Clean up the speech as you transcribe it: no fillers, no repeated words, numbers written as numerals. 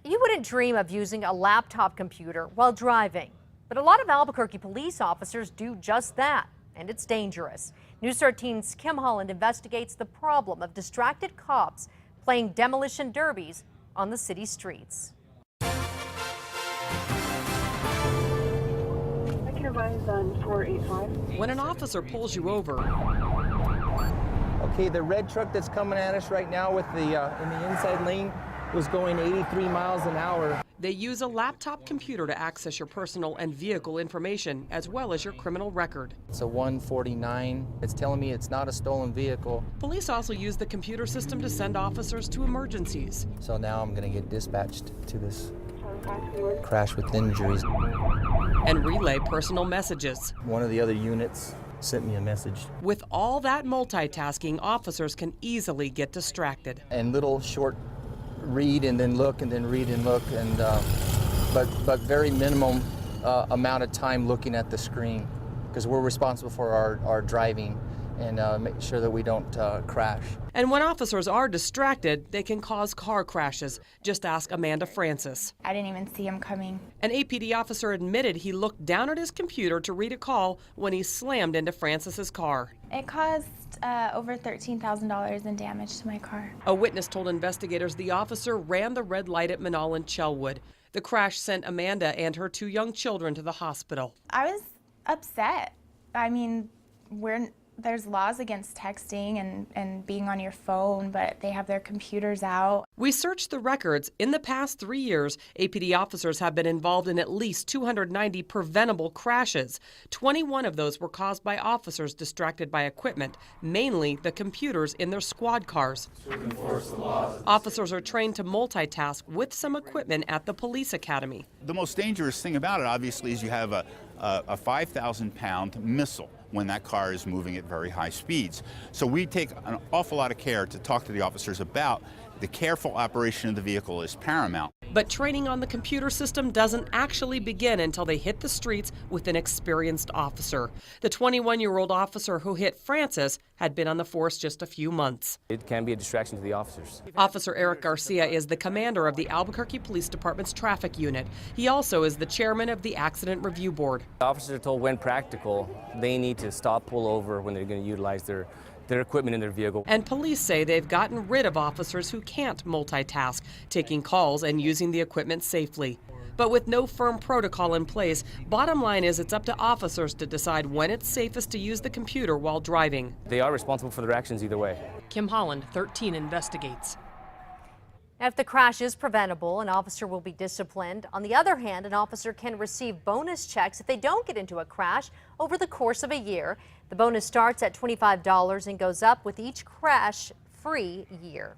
You wouldn't dream of using a laptop computer while driving, but a lot of Albuquerque police officers do just that, and it's dangerous. News 13's Kim Holland investigates the problem of distracted cops playing demolition derbies on the city streets. I can advise on 485. When an officer pulls you over, okay, the red truck that's coming at us right now with the in the inside lane was going 83 miles an hour. they use a laptop computer to access your personal and vehicle information, as well as your criminal record. It's a 149. It's telling me it's not a stolen vehicle. Police also use the computer system to send officers to emergencies. So now I'm going to get dispatched to this crash with injuries. And relay personal messages. One of the other units sent me a message. With all that multitasking, officers can easily get distracted. And little short read and then look and then read and look, and but very minimum amount of time looking at the screen, because we're responsible for our driving and make sure that we don't crash. And when officers are distracted, they can cause car crashes. Just ask Amanda Francis. I didn't even see him coming. An APD officer admitted he looked down at his computer to read a call when he slammed into Francis's car. It caused over $13,000 in damage to my car. A witness told investigators the officer ran the red light at Manal and Chelwood. The crash sent Amanda and her 2 young children to the hospital. I was upset. I mean, there's laws against texting and being on your phone, but they have their computers out. We searched the records. In the past 3 years, APD officers have been involved in at least 290 preventable crashes. 21 of those were caused by officers distracted by equipment, mainly the computers in their squad cars. Officers are trained to multitask with some equipment at the police academy. The most dangerous thing about it, obviously, is you have a 5,000-pound missile when that car is moving at very high speeds. So we take an awful lot of care to talk to the officers about the careful operation of the vehicle is paramount. But training on the computer system doesn't actually begin until they hit the streets with an experienced officer. The 21-year-old officer who hit Francis had been on the force just a few months. It can be a distraction to the officers. Officer Eric Garcia is the commander of the Albuquerque Police Department's traffic unit. He also is the chairman of the Accident Review Board. The officers are told when practical, they need to stop, pull over when they're going to utilize their equipment in their vehicle. And police say they've gotten rid of officers who can't multitask, taking calls and using the equipment safely. But with no firm protocol in place, bottom line is it's up to officers to decide when it's safest to use the computer while driving. They are responsible for their actions either way. Kim Holland, 13 investigates. If the crash is preventable, an officer will be disciplined. On the other hand, an officer can receive bonus checks if they don't get into a crash over the course of a year. The bonus starts at $25 and goes up with each crash-free year.